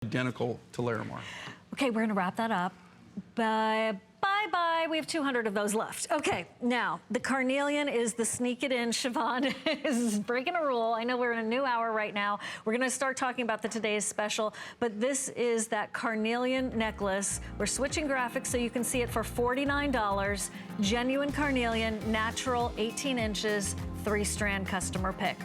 identical to Larimar. Okay, we're gonna wrap that up. Bye-bye, we have 200 of those left. Okay, now, the carnelian is the sneak it in. Siobhan is breaking a rule. I know we're in a new hour right now. We're gonna start talking about the today's special, but this is that carnelian necklace. We're switching graphics so you can see it for $49. Genuine carnelian, natural, 18 inches, 3-strand customer pick.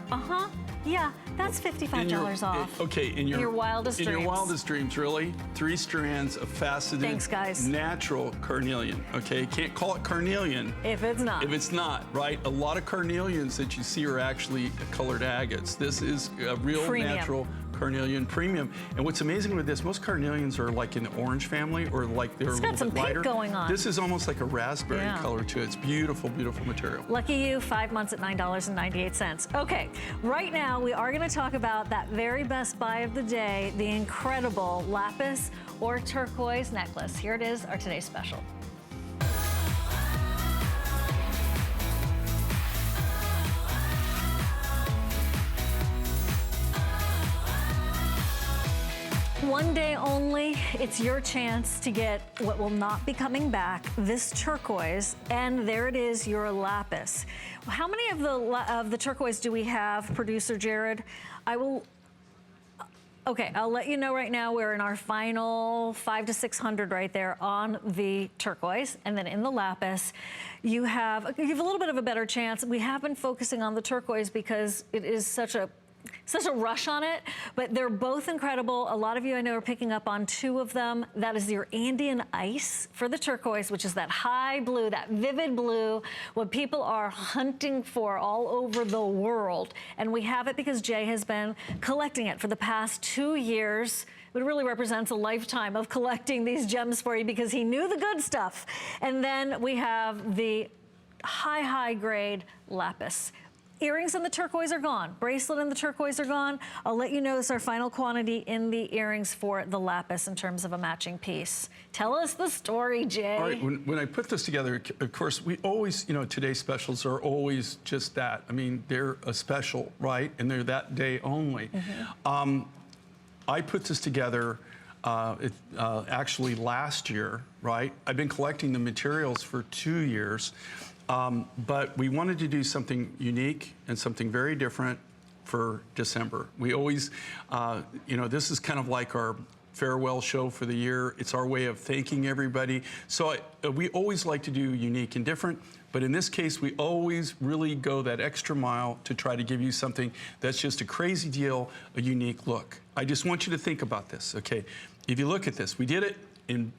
Yeah, that's $55 off. Okay, in your wildest dreams. In your wildest dreams, really? 3 strands of faceted, thanks, guys, natural carnelian. Okay, can't call it carnelian if it's not. If it's not, right? A lot of carnelians that you see are actually colored agates. This is a real natural carnelian premium. And what's amazing with this, most carnelians are like in the orange family, or like they're a little bit lighter. Pink going on. This is almost like a raspberry color to it. It's beautiful, beautiful material. Lucky you, 5 months at $9.98. Okay, right now we are going to talk about that very best buy of the day, the incredible lapis or turquoise necklace. Here it is, our today's special. One day only, it's your chance to get what will not be coming back, this turquoise, and there it is, your lapis. How many of the turquoise do we have, producer Jared? Okay, I'll let you know right now we're in our final 500 to 600 right there on the turquoise, and then in the lapis, you have a little bit of a better chance. We have been focusing on the turquoise because it is such a rush on it, but they're both incredible. A lot of you I know are picking up on 2 of them. That is your Andean ice for the turquoise, which is that high blue, that vivid blue, what people are hunting for all over the world. And we have it because Jay has been collecting it for the past 2 years. It really represents a lifetime of collecting these gems for you because he knew the good stuff. And then we have the high grade lapis. Earrings in the turquoise are gone. Bracelet in the turquoise are gone. I'll let you know it's our final quantity in the earrings for the lapis in terms of a matching piece. Tell us the story, Jay. All right, when I put this together, of course, we always, today's specials are always just that. I mean, they're a special, right? And they're that day only. I put this together actually last year, right? I've been collecting the materials for 2 years. But we wanted to do something unique and something very different for December. We always, this is kind of like our farewell show for the year. It's our way of thanking everybody. So we always like to do unique and different, but in this case, we always really go that extra mile to try to give you something that's just a crazy deal, a unique look. I just want you to think about this, okay? If you look at this, we did it in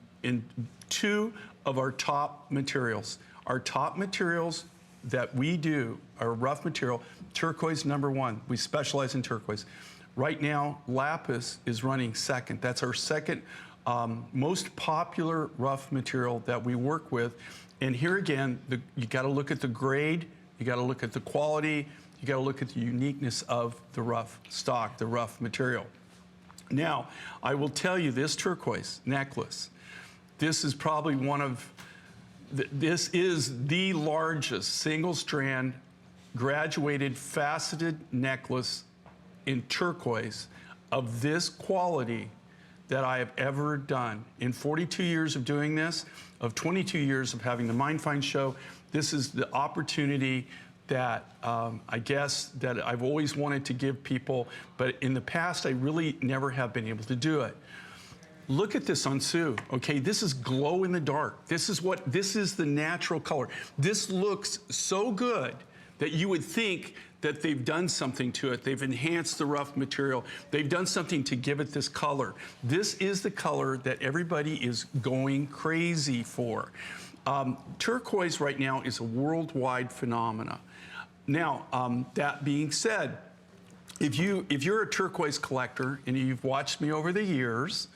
2 of our top materials. Our top materials that we do are rough material, turquoise #1. We specialize in turquoise. Right now, lapis is running second. That's our second most popular rough material that we work with. And here again, you gotta look at the grade, you gotta look at the quality, you gotta look at the uniqueness of the rough stock, the rough material. Now, I will tell you this turquoise necklace, this is probably this is the largest single-strand graduated faceted necklace in turquoise of this quality that I have ever done. In 42 years of doing this, of 22 years of having the Mind Find show, this is the opportunity that I guess that I've always wanted to give people, but in the past I really never have been able to do it. Look at this on Sue, okay? This is glow in the dark. This is the natural color. This looks so good that you would think that they've done something to it. They've enhanced the rough material. They've done something to give it this color. This is the color that everybody is going crazy for. Turquoise right now is a worldwide phenomena. Now, that being said, if you're a turquoise collector and you've watched me over the years,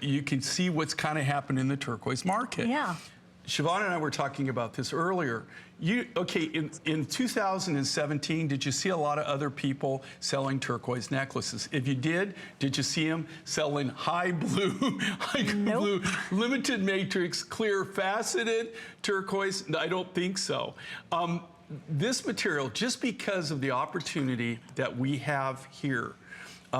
you can see what's kind of happened in the turquoise market. Yeah. Siobhan and I were talking about this earlier. In 2017, did you see a lot of other people selling turquoise necklaces? If you did you see them selling high blue, blue, limited matrix, clear, faceted turquoise? I don't think so. This material, just because of the opportunity that we have here,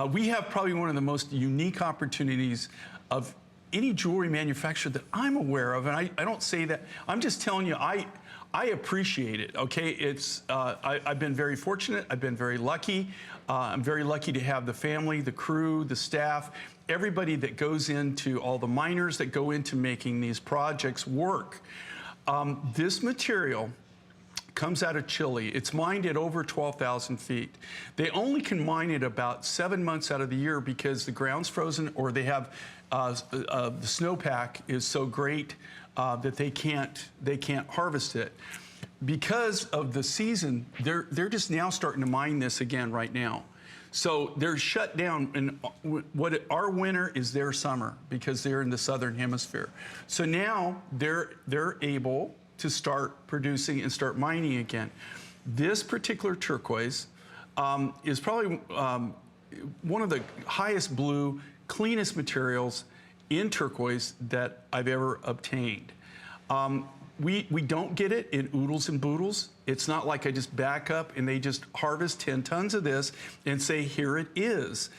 We have probably one of the most unique opportunities of any jewelry manufacturer that I'm aware of, and I don't say that, I'm just telling you, I appreciate it, okay? I've been very fortunate, I've been very lucky. I'm very lucky to have the family, the crew, the staff, everybody that goes into, all the miners that go into making these projects work. This material comes out of Chile. It's mined at over 12,000 feet. They only can mine it about 7 months out of the year because the ground's frozen, or they have the snowpack is so great that they can't harvest it. Because of the season, they're just now starting to mine this again right now. So they're shut down, and our winter is their summer because they're in the southern hemisphere. So now they're able to start producing and start mining again. This particular turquoise is probably one of the highest blue, cleanest materials in turquoise that I've ever obtained. We don't get it in oodles and boodles. It's not like I just back up and they just harvest 10 tons of this and say, here it is.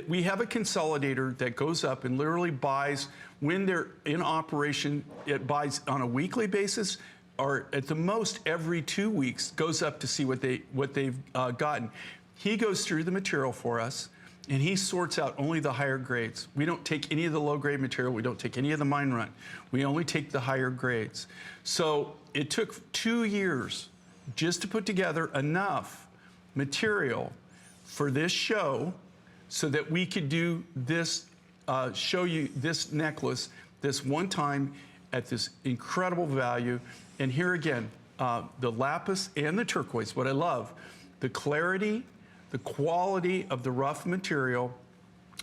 We have a consolidator that goes up and literally buys, when they're in operation, it buys on a weekly basis, or at the most every 2 weeks, goes up to see what they've gotten. He goes through the material for us, and he sorts out only the higher grades. We don't take any of the low-grade material. We don't take any of the mine run. We only take the higher grades. So it took 2 years just to put together enough material for this show so that we could do this, show you this necklace this one time at this incredible value. And here again, the lapis and the turquoise, what I love, the clarity, the quality of the rough material.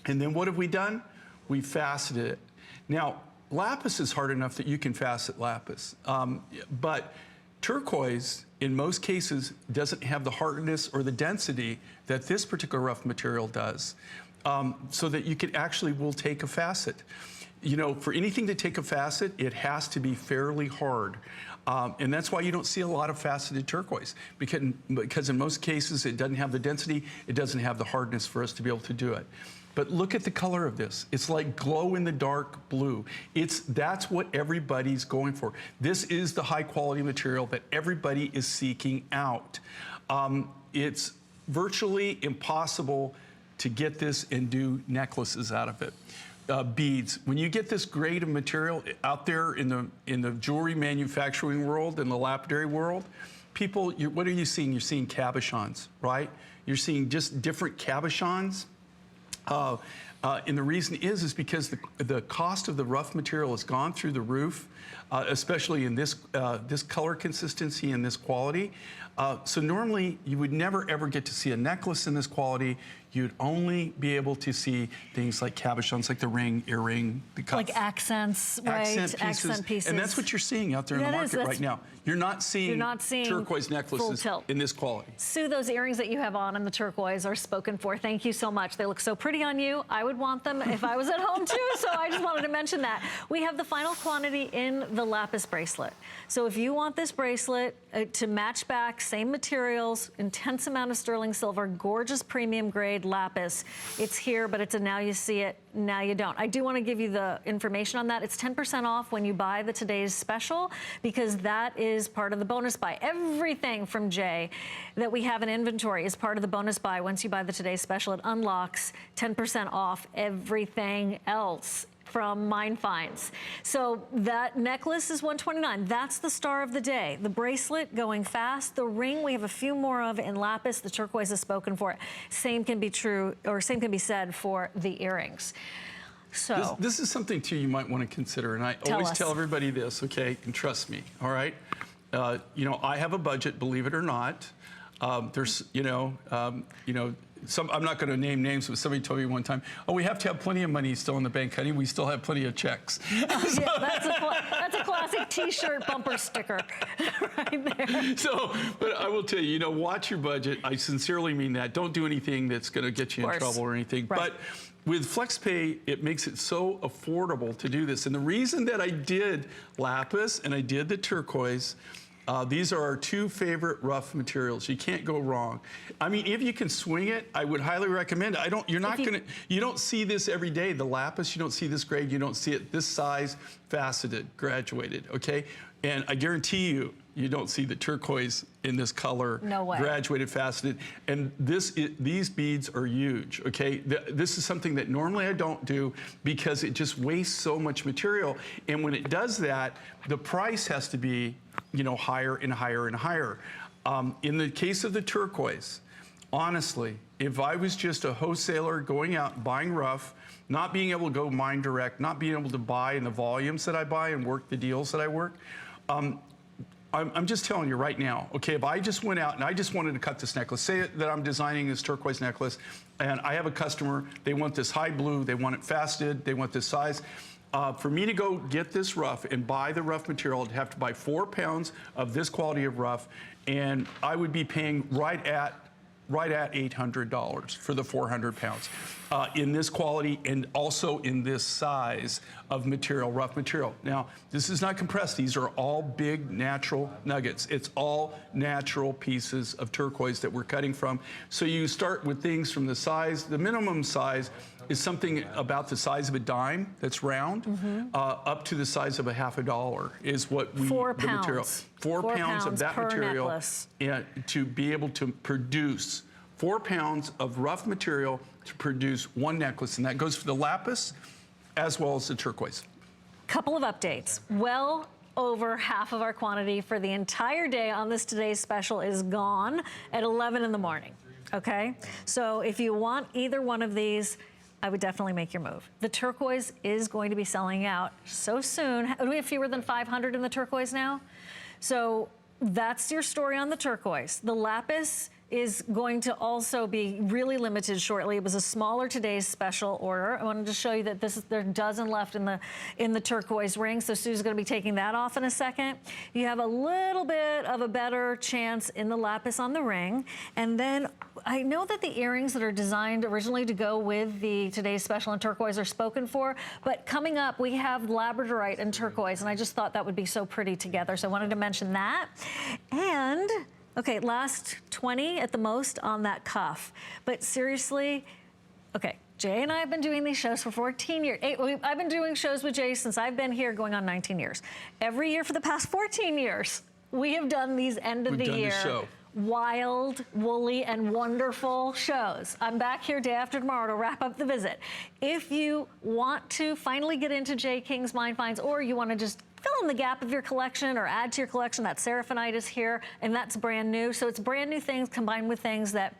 And then what have we done? We faceted it. Now, lapis is hard enough that you can facet lapis, but turquoise, in most cases, doesn't have the hardness or the density that this particular rough material does, so that you can actually will take a facet. You know, for anything to take a facet, it has to be fairly hard. And that's why you don't see a lot of faceted turquoise, because in most cases it doesn't have the density, it doesn't have the hardness for us to be able to do it. But look at the color of this. It's like glow-in-the-dark blue. That's what everybody's going for. This is the high-quality material that everybody is seeking out. It's virtually impossible to get this and do necklaces out of it. Beads. When you get this grade of material out there in the jewelry manufacturing world, in the lapidary world, people, what are you seeing? You're seeing cabochons, right? You're seeing just different cabochons. And the reason is because the cost of the rough material has gone through the roof, especially in this color consistency and this quality. So normally you would never ever get to see a necklace in this quality. You'd only be able to see things like cabochons, like the ring, earring, the cuff. Like accents, right? Accent pieces. And that's what you're seeing out there in the market right now. You're not seeing turquoise necklaces in this quality. Sue, those earrings that you have on in the turquoise are spoken for. Thank you so much. They look so pretty on you. I would want them if I was at home too, so I just wanted to mention that. We have the final quantity in the lapis bracelet. So if you want this bracelet to match back, same materials, intense amount of sterling silver, gorgeous premium grade lapis, it's here, but it's a now you see it, now you don't. I do want to give you the information on that. It's 10% off when you buy the today's special, because that is part of the bonus buy. Everything from Jay that we have in inventory is part of the bonus buy. Once you buy the today's special, it unlocks 10% off everything else from Mine Finds. So that necklace is $129. That's the star of the day. The bracelet going fast. The ring we have a few more of in lapis. The turquoise is spoken for it. Same can be true, or same can be said for the earrings. So this is something too you might want to consider, and I always tell everybody this, okay? And trust me, all right? You know, I have a budget, believe it or not. There's, I'm not going to name names, but somebody told me one time, oh, we have to have plenty of money still in the bank, honey. We still have plenty of checks. So, yeah, that's a classic T-shirt bumper sticker right there. So, but I will tell you, watch your budget. I sincerely mean that. Don't do anything that's going to get you in trouble or anything. Right. But with FlexPay, it makes it so affordable to do this. And the reason that I did lapis and I did the turquoise These are our two favorite rough materials. You can't go wrong. I mean, if you can swing it, I would highly recommend it. You don't see this every day. The lapis, you don't see this grade. You don't see it this size, faceted, graduated, okay? And I guarantee you, you don't see the turquoise in this color. No way. Graduated, faceted. And these beads are huge, okay? This is something that normally I don't do because it just wastes so much material. And when it does that, the price has to be, you know, higher and higher and higher. In the case of the turquoise, honestly, if I was just a wholesaler going out and buying rough, not being able to go mine direct, not being able to buy in the volumes that I buy and work the deals that I work, I'm just telling you right now, okay, if I just went out and I just wanted to cut this necklace, say that I'm designing this turquoise necklace, and I have a customer, they want this high blue, they want it faceted, they want this size. For me to go get this rough and buy the rough material, I'd have to buy 4 pounds of this quality of rough, and I would be paying right at $800 for the 400 pounds in this quality and also in this size of material, rough material. Now, this is not compressed. These are all big natural nuggets. It's all natural pieces of turquoise that we're cutting from. So you start with things from the size, the minimum size is something about the size of a dime that's round, up to the size of a half a dollar is what we, 4 the pounds. material. 4 pounds of that per material necklace. and to be able to produce 4 pounds of rough material to produce one necklace, and that goes for the lapis as well as the turquoise. Couple of updates. Well over half of our quantity for the entire day on this today's special is gone at 11 in the morning, okay? So if you want either one of these, I would definitely make your move. The turquoise is going to be selling out so soon. Do we have fewer than 500 in the turquoise now? So that's your story on the turquoise. The lapis is going to also be really limited shortly. It was a smaller today's special order. I wanted to show you that there are a dozen left in the turquoise ring, so Sue's gonna be taking that off in a second. You have a little bit of a better chance in the lapis on the ring. And then I know that the earrings that are designed originally to go with the today's special in turquoise are spoken for, but coming up we have labradorite and turquoise, and I just thought that would be so pretty together, so I wanted to mention that. And okay, last 20 at the most on that cuff. But seriously, okay, Jay and I have been doing these shows for 14 years. I've been doing shows with Jay since I've been here going on 19 years. Every year for the past 14 years, we have done these end of the year wild, woolly, and wonderful shows. I'm back here day after tomorrow to wrap up the visit. If you want to finally get into Jay King's Mind Finds, or you want to just fill in the gap of your collection or add to your collection, that Seraphinite is here, and that's brand new. So it's brand new things combined with things that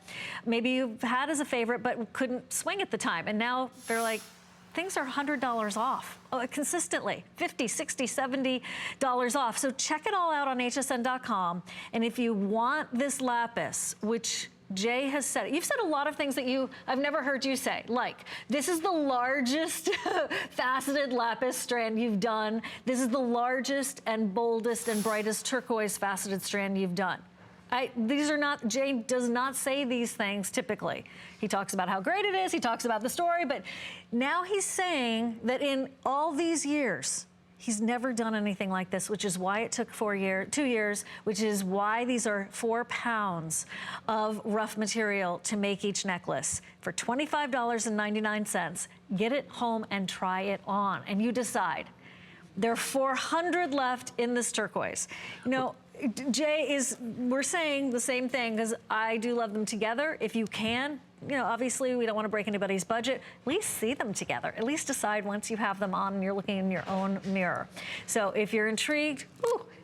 maybe you've had as a favorite but couldn't swing at the time. And now they're like, things are $100 off consistently, $50, $60, $70 off. So check it all out on hsn.com. And if you want this lapis, which Jay has said, you've said a lot of things that I've never heard you say, like, this is the largest faceted lapis strand you've done. This is the largest and boldest and brightest turquoise faceted strand you've done. These are not, Jay does not say these things typically. He talks about how great it is, he talks about the story, but now he's saying that in all these years, he's never done anything like this, which is why it took 2 years, which is why these are 4 pounds of rough material to make each necklace. For $25.99, get it home and try it on, and you decide. There are 400 left in this turquoise. You know, Jay we're saying the same thing because I do love them together. If you can, you know, obviously we don't want to break anybody's budget. At least see them together. At least decide once you have them on and you're looking in your own mirror. So if you're intrigued,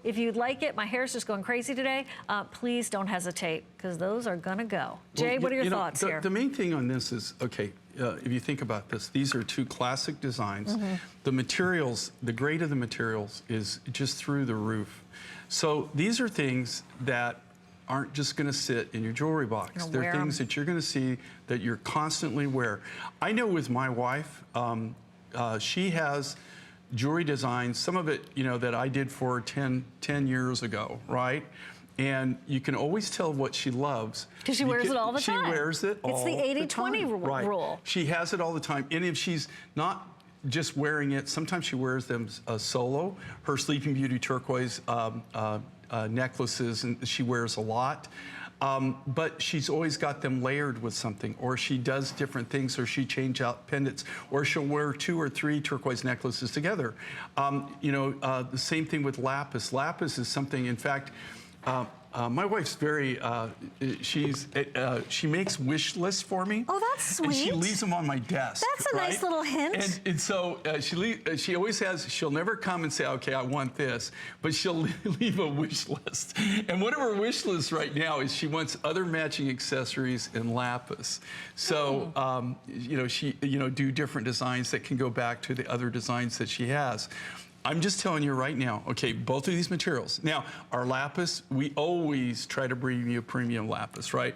if you'd like it, my hair's just going crazy today, please don't hesitate because those are gonna go. Jay, what are your thoughts here? The main thing on this is, okay, if you think about this, these are two classic designs. The materials, the grade of the materials is just through the roof. So these are things that aren't just going to sit in your jewelry box. They're things that you're going to see that you're constantly wear. I know with my wife, she has jewelry designs, some of it, you know, that I did for her 10 years ago, right? And you can always tell what she loves. Because she wears it all the time. She wears it all the time. It's the 80-20 rule. She has it all the time. And if she's not just wearing it, sometimes she wears them solo. Her Sleeping Beauty turquoise necklaces, and she wears a lot. But she's always got them layered with something, or she does different things, or she change out pendants, or she'll wear 2 or 3 turquoise necklaces together. The same thing with lapis. Lapis is something, in fact, my wife's very, she makes wish lists for me. Oh, that's sweet. And she leaves them on my desk. That's a nice little hint. And so she always has, she'll never come and say, okay, I want this, but she'll leave a wish list. And one of her wish lists right now is she wants other matching accessories in lapis. So, she, do different designs that can go back to the other designs that she has. I'm just telling you right now, okay, both of these materials. Now, our lapis, we always try to bring you premium lapis, right?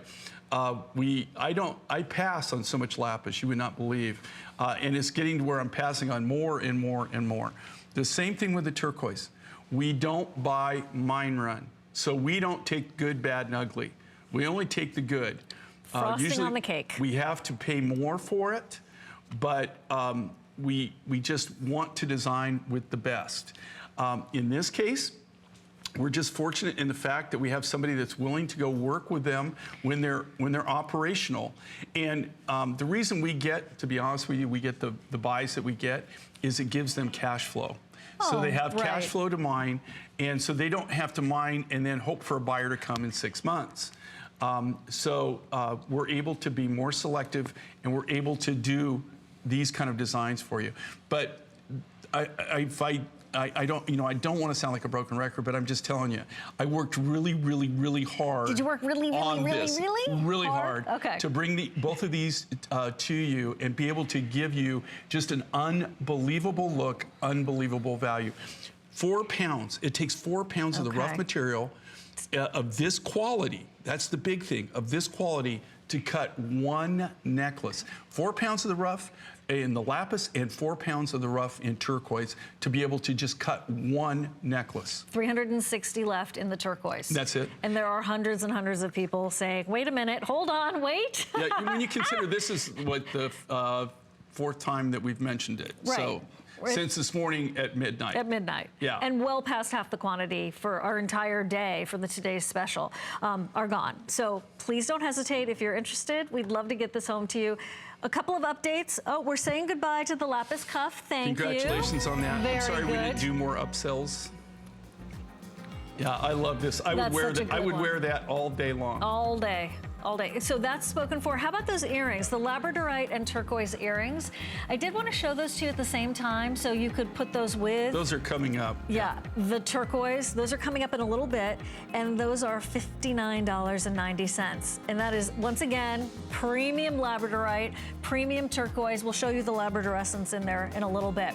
I pass on so much lapis, you would not believe. And it's getting to where I'm passing on more and more and more. The same thing with the turquoise. We don't buy mine run. So we don't take good, bad, and ugly. We only take the good. Frosting usually on the cake. We have to pay more for it, but we just want to design with the best. In this case, we're just fortunate in the fact that we have somebody that's willing to go work with them when they're operational. And the reason we get, to be honest with you, we get the buys that we get is it gives them cash flow. So they have cash flow to mine, and so they don't have to mine and then hope for a buyer to come in 6 months. We're able to be more selective, and we're able to do these kind of designs for you. But I don't want to sound like a broken record, but I'm just telling you, I worked really, really, really hard. Did you work really hard okay. to bring both of these to you and be able to give you just an unbelievable look, unbelievable value. 4 pounds. It takes 4 pounds of the rough material of this quality. That's the big thing, of this quality, to cut one necklace. 4 pounds of the rough in the lapis and 4 pounds of the rough in turquoise to be able to just cut one necklace. 360 left in the turquoise. That's it. And there are hundreds and hundreds of people saying, wait a minute, hold on, wait. Yeah, when you consider this is what the 4th time that we've mentioned it. Right. So since this morning at midnight. At midnight. Yeah. And well past half the quantity for our entire day for today's special are gone. So please don't hesitate if you're interested. We'd love to get this home to you. A couple of updates. Oh, we're saying goodbye to the lapis cuff. Thank you. Congratulations on that. Very I'm sorry good. we didn't do more upsells. Yeah, I love this. I would wear that. I would wear that all day long. All day. All day. So that's spoken for. How about those earrings, the labradorite and turquoise earrings? I did want to show those to you at the same time so you could put those with. Those are coming up. Yeah, the turquoise, those are coming up in a little bit, and those are $59.90. And that is, once again, premium labradorite, premium turquoise. We'll show you the labradorescence in there in a little bit.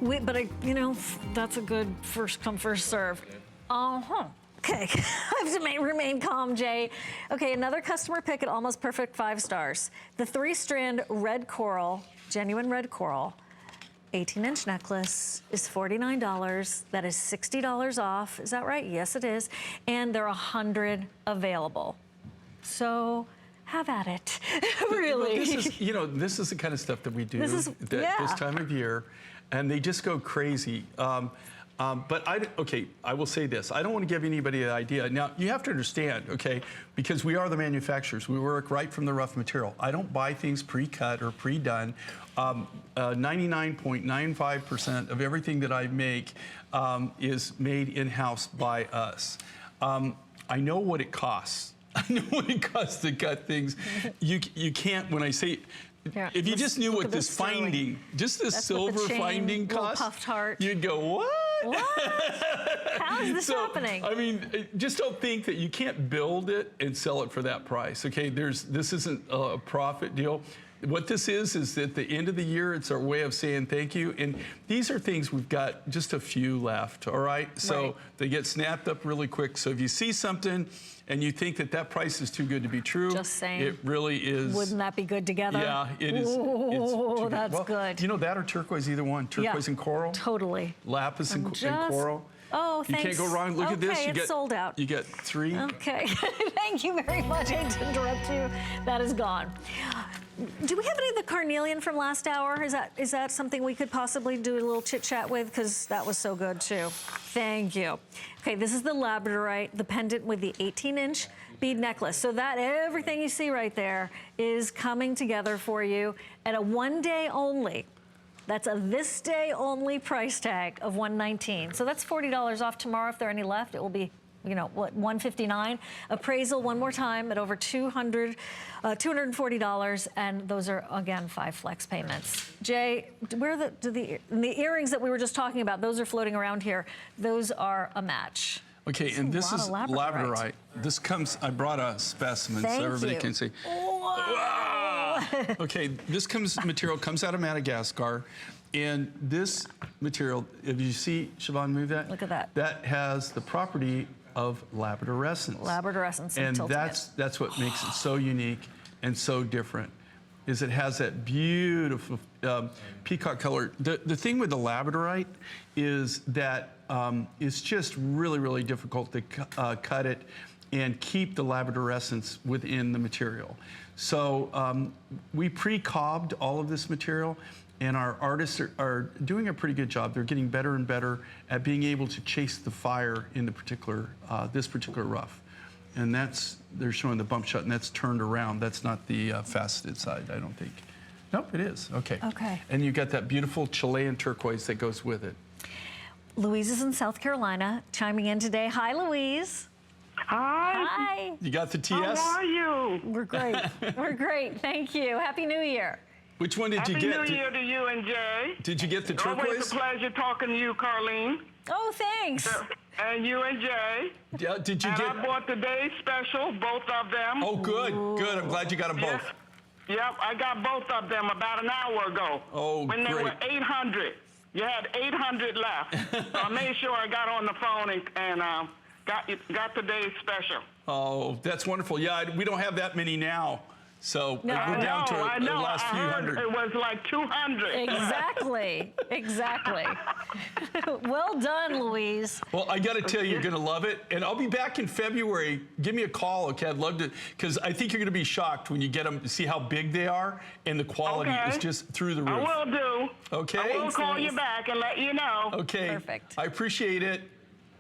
That's a good first come, first serve. Okay, I have to remain calm, Jay. Okay, another customer pick at Almost Perfect 5 stars. The 3-strand red coral, genuine red coral, 18-inch necklace is $49. That is $60 off. Is that right? Yes, it is. And there are 100 available. So have at it, really. Well, this is the kind of stuff that we do this time of year, and they just go crazy. But I will say this. I don't want to give anybody an idea. Now, you have to understand, okay, because we are the manufacturers. We work right from the rough material. I don't buy things pre-cut or pre-done. 99.95% of everything that I make is made in-house by us. I know what it costs. I know what it costs to cut things. You can't, when I say, if you just knew what this finding, just this silver finding cost, puffed heart. You'd go, what? What? How is this happening? I mean, just don't think that you can't build it and sell it for that price, okay? This isn't a profit deal. What this is at the end of the year, it's our way of saying thank you. And these are things we've got just a few left, all right? So they get snapped up really quick. So if you see something and you think that price is too good to be true, just saying, it really is. Wouldn't that be good together? Yeah, it is. Oh, that's good. You know, that or turquoise, either one. Turquoise and coral. Totally. Lapis and coral. Oh, You thanks. can't go wrong. Look at this. Okay, it's sold out. You get 3. Okay, thank you very much. I hate to interrupt you. That is gone. Do we have any of the carnelian from last hour? Is that something we could possibly do a little chit chat with? Because that was so good too. Thank you. Okay, this is the labradorite, the pendant with the 18-inch bead necklace. So that everything you see right there is coming together for you at a 1 day only. That's a this day only price tag of $119. So that's $40 off tomorrow. If there are any left, it will be, you know, what, $159. Appraisal one more time at over $240, and those are again 5 flex payments. Jay, where the earrings that we were just talking about? Those are floating around here. Those are a match. Okay, and this is labradorite. This comes. I brought a specimen so everybody can see. Wow. Okay, this material comes out of Madagascar, and this material, if you see, Siobhan, move that. Look at that. That has the property of labradorescence. Labradorescence. And that's what makes it so unique and so different, is it has that beautiful peacock color. The thing with the labradorite is that it's just really, really difficult to cut it and keep the labradorescence within the material. So we pre-cobbed all of this material, and our artists are doing a pretty good job. They're getting better and better at being able to chase the fire in the particular, this particular rough. And they're showing the bump shot, and that's turned around. That's not the faceted side, I don't think. Nope, it is. Okay. Okay. And you got that beautiful Chilean turquoise that goes with it. Louise is in South Carolina, chiming in today. Hi, Louise. Hi. Hi. You got the TS? How are you? We're great. We're great. Thank you. Happy New Year. Which one did you get? Happy New Year to you and Jay. Did you get the turquoise? Always a pleasure talking to you, Carlene. Oh, thanks. And you and Jay. Yeah, did you and get? I bought today's special, both of them. Oh, good, good. I'm glad you got them both. Yep, I got both of them about an hour ago. Oh, when they great. were 800. You had 800 left. So I made sure I got on the phone and got today's special. Oh, that's wonderful. Yeah, we don't have that many now. So No, we're down to I the know. last few hundred. It was like 200. Exactly. Exactly. Well done, Louise. Well, I got to tell you, you're going to love it. And I'll be back in February. Give me a call, okay? I'd love to, because I think you're going to be shocked when you get them, see how big they are, and the quality is just through the roof. I will do. Okay? I will call you back and let you know. Okay. Perfect. I appreciate it.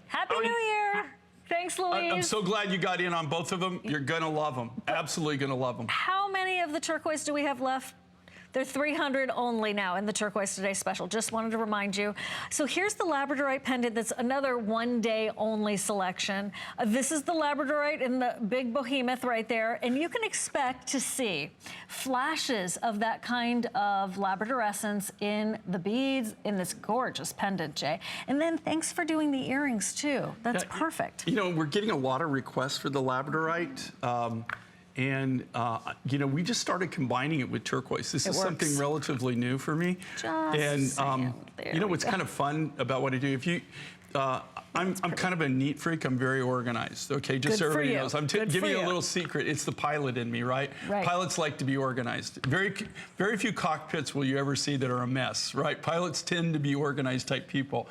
Happy New Year. Thanks, Louise. I'm so glad you got in on both of them. You're going to love them. Absolutely going to love them. How many of the turquoise do we have left? They're 300 only now in the Turquoise Today special. Just wanted to remind you. So here's the labradorite pendant. That's another 1 day only selection. This is the labradorite in the big behemoth right there. And you can expect to see flashes of that kind of labradorescence in the beads in this gorgeous pendant, Jay. And then thanks for doing the earrings too. That's perfect. You know, we're getting a lot of requests for the labradorite. And, you know, we just started combining it with turquoise. This is something relatively new for me. You know, what's kind of fun about what I do, if you, I'm kind of a neat freak. I'm very organized, okay? Just so everybody knows. I'm giving you a little secret. It's the pilot in me, right? Pilots like to be organized. Very few cockpits will you ever see that are a mess, right? Pilots tend to be organized type people.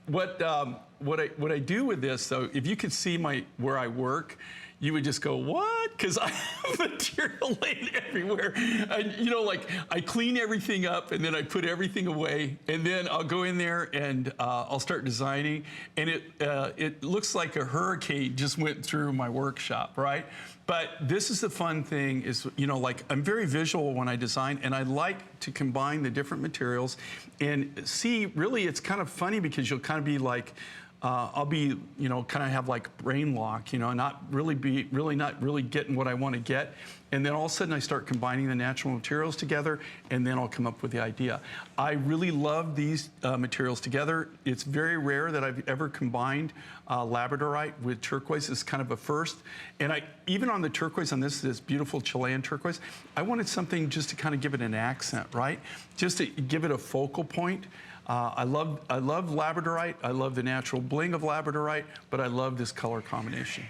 What I do with this, though, if you could see where I work, you would just go, what? Because I have material laying everywhere. And, you know, like, I clean everything up, and then I put everything away, and then I'll go in there, and I'll start designing, and it looks like a hurricane just went through my workshop, right? But this is the fun thing is, you know, like, I'm very visual when I design, and I like to combine the different materials and see, really, it's kind of funny because you'll kind of be like, I'll be, you know, kind of have like brain lock, you know, not really getting what I want to get. And then all of a sudden I start combining the natural materials together, and then I'll come up with the idea. I really love these materials together. It's very rare that I've ever combined labradorite with turquoise. It's kind of a first. And even on the turquoise, on this beautiful Chilean turquoise, I wanted something just to kind of give it an accent, right? Just to give it a focal point. I love labradorite. I love the natural bling of labradorite, but I love this color combination.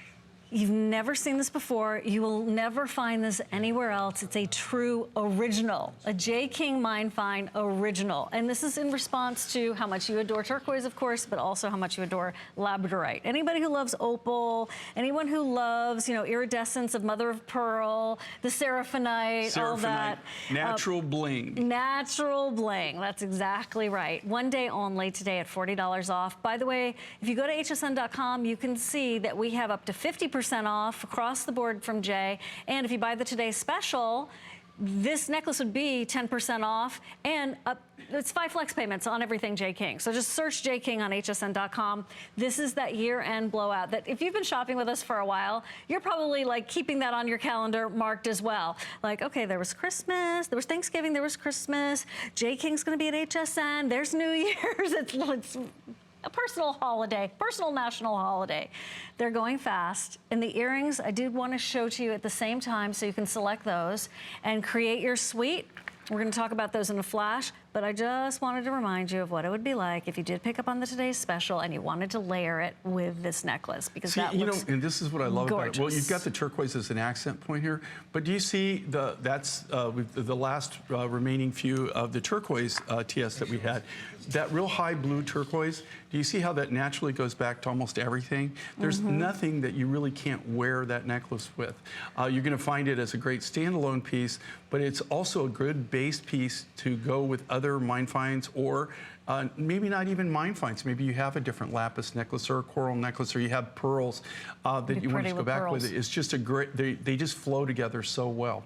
You've never seen this before. You will never find this anywhere else. It's a true original, a J. King Mine Find original. And this is in response to how much you adore turquoise, of course, but also how much you adore labradorite. Anybody who loves opal, anyone who loves, you know, iridescence of mother of pearl, the seraphonite, all that. Natural bling. Natural bling. That's exactly right. One day only today at $40 off. By the way, if you go to hsn.com, you can see that we have up to 50% off across the board from Jay. And if you buy the Today Special, this necklace would be 10% off, and it's 5 flex payments on everything J. King. So just search J. King on hsn.com. This is that year-end blowout that if you've been shopping with us for a while, you're probably like keeping that on your calendar marked as well. Like, okay, there was Christmas, there was Thanksgiving, there was Christmas, J. King's gonna be at HSN, there's New Year's, it's a personal holiday, personal national holiday. They're going fast. And the earrings, I did want to show to you at the same time so you can select those and create your suite. We're going to talk about those in a flash, but I just wanted to remind you of what it would be like if you did pick up on the Today's Special and you wanted to layer it with this necklace, because that looks and this is what I love gorgeous. about it. Well, you've got the turquoise as an accent point here, but do you see that's the last remaining few of the turquoise TS that we had? That real high blue turquoise, do you see how that naturally goes back to almost everything? There's nothing that you really can't wear that necklace with. You're going to find it as a great standalone piece, but it's also a good base piece to go with other mine finds, or maybe not even mine finds. Maybe you have a different lapis necklace or a coral necklace, or you have pearls that you want to go back with it. It's just a great, they just flow together so well.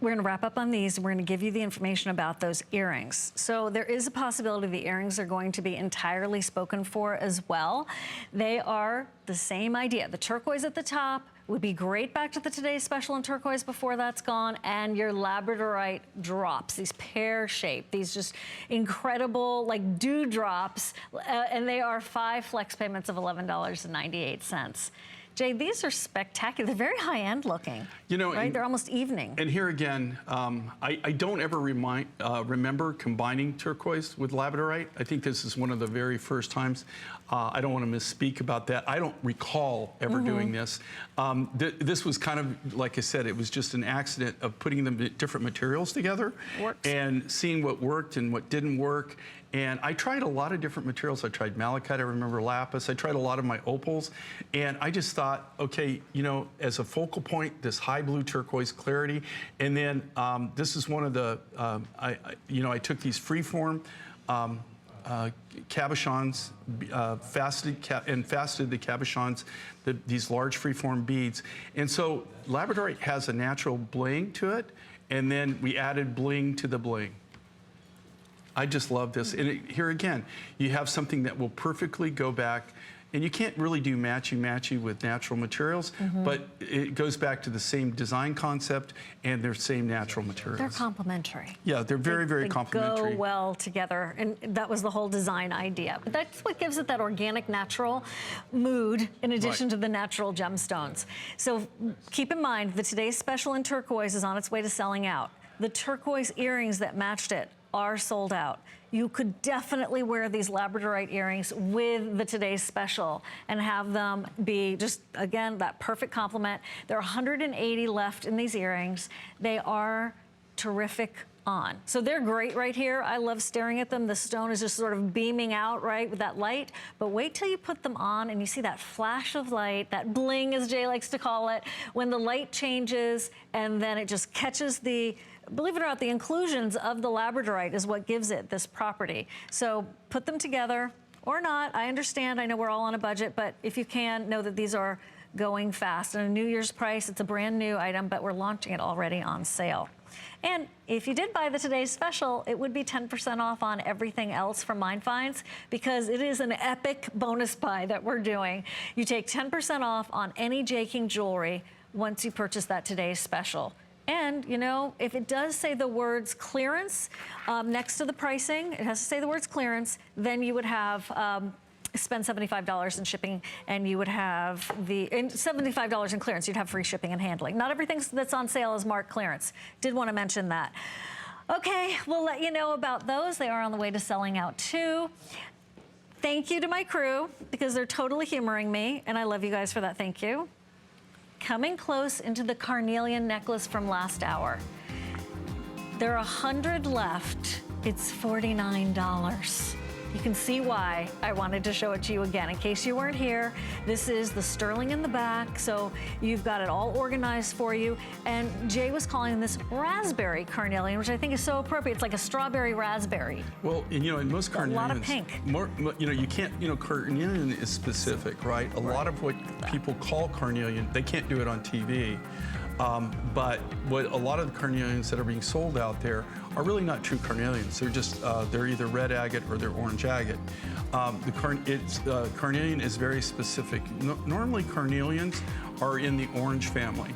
We're going to wrap up on these. We're going to give you the information about those earrings. So there is a possibility the earrings are going to be entirely spoken for as well. They are the same idea. The turquoise at the top would be great back to the Today's Special in turquoise before that's gone, and your labradorite drops, these pear-shaped, these just incredible like dewdrops, and they are 5 flex payments of $11.98. Jay, these are spectacular. They're very high-end looking. You know, right? They're almost evening. And here again, I don't ever remember combining turquoise with labradorite. I think this is one of the very first times. I don't want to misspeak about that. I don't recall ever doing this. This was kind of, like I said, it was just an accident of putting them different materials together and seeing what worked and what didn't work. And I tried a lot of different materials. I tried malachite, I remember lapis. I tried a lot of my opals. And I just thought, okay, you know, as a focal point, this high blue turquoise clarity. And then this is one of the, I took these freeform cabochons, faceted the cabochons, these large freeform beads. And so labradorite has a natural bling to it. And then we added bling to the bling. I just love this. And here again, you have something that will perfectly go back, and you can't really do matchy-matchy with natural materials, but it goes back to the same design concept and their same natural materials. They're complementary. Yeah, they're very, very complementary. They go well together, and that was the whole design idea. But that's what gives it that organic, natural mood in addition to the natural gemstones. So keep in mind, the Today's Special in turquoise is on its way to selling out. The turquoise earrings that matched it are sold out. You could definitely wear these labradorite earrings with the Today's Special and have them be just, again, that perfect complement. There are 180 left in these earrings. They are terrific on. So they're great right here. I love staring at them. The stone is just sort of beaming out, right, with that light. But wait till you put them on and you see that flash of light, that bling, as Jay likes to call it, when the light changes and then it just catches the, believe it or not, the inclusions of the labradorite is what gives it this property. So put them together or not. I understand. I know we're all on a budget, but if you can, know that these are going fast. And a New Year's price, it's a brand new item, but we're launching it already on sale. And if you did buy the Today's Special, it would be 10% off on everything else from Mine Finds, because it is an epic bonus buy that we're doing. You take 10% off on any J. King jewelry once you purchase that Today's Special. And, you know, if it does say the words clearance next to the pricing, it has to say the words clearance, then you would have spend $75 in shipping, and you would have $75 in clearance. You'd have free shipping and handling. Not everything that's on sale is marked clearance. Did want to mention that. Okay, we'll let you know about those. They are on the way to selling out too. Thank you to my crew, because they're totally humoring me, and I love you guys for that. Thank you. coming close into the carnelian necklace from last hour. There are 100 left. It's $49. You can see why I wanted to show it to you again. In case you weren't here, this is the sterling in the back, so you've got it all organized for you. And Jay was calling this raspberry carnelian, which I think is so appropriate. It's like a strawberry raspberry. Well, and, you know, in most carnelians, a lot of pink. You know, you can't, you know, carnelian is specific, right? A lot of what people call carnelian, they can't do it on TV. But what a lot of the carnelians that are being sold out there are really not true carnelians. They're just, they're either red agate or they're orange agate. Carnelian is very specific. Normally carnelians are in the orange family.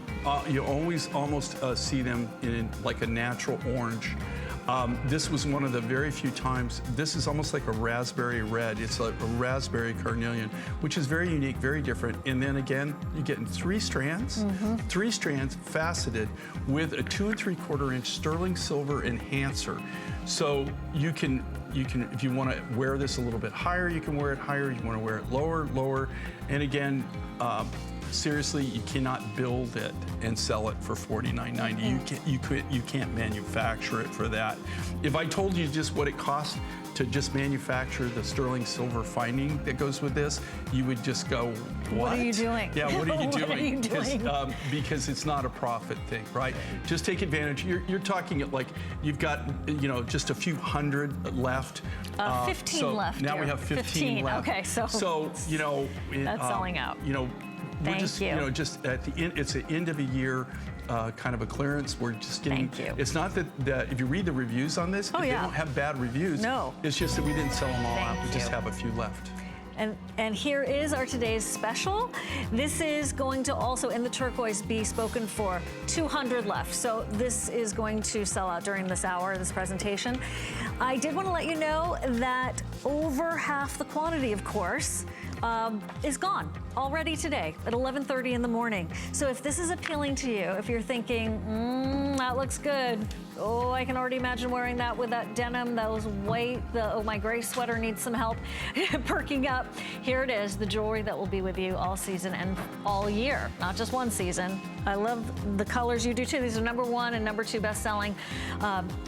You always almost see them in like a natural orange. This was one of the very few times, this is almost like a raspberry red. It's a raspberry carnelian, which is very unique, very different. And then again, you're getting 3 strands, 3 strands faceted with a 2 3/4 inch sterling silver enhancer. So you can, if you want to wear this a little bit higher, you can wear it higher. You want to wear it lower, lower. And again, seriously, you cannot build it and sell it for $49.90. You can't manufacture it for that. If I told you just what it costs to just manufacture the sterling silver finding that goes with this, you would just go, what? What are you doing? Yeah, what are you doing? What are you doing? Because it's not a profit thing, right? Just take advantage. You're talking like you've got, you know, just a few hundred left. 15 left. Now we have 15 left. Okay, so you know, that's selling out. You know, we're Thank just, you. you know, just at the end, it's the end of a year kind of a clearance. We're just getting, Thank you. it's not that if you read the reviews on this, they don't have bad reviews. No. It's just that we didn't sell them all out. We Thank just you. have a few left. And here is our today's special. This is going to also, in the turquoise, be spoken for. 200 left. So this is going to sell out during this hour, this presentation. I did want to let you know that over half the quantity, of course, is gone already today at 11:30 in the morning. So if this is appealing to you, if you're thinking, that looks good, oh, I can already imagine wearing that with that denim, those white, oh, my gray sweater needs some help perking up. Here it is, the jewelry that will be with you all season and all year, not just one season. I love the colors, you do too. These are #1 and #2 best-selling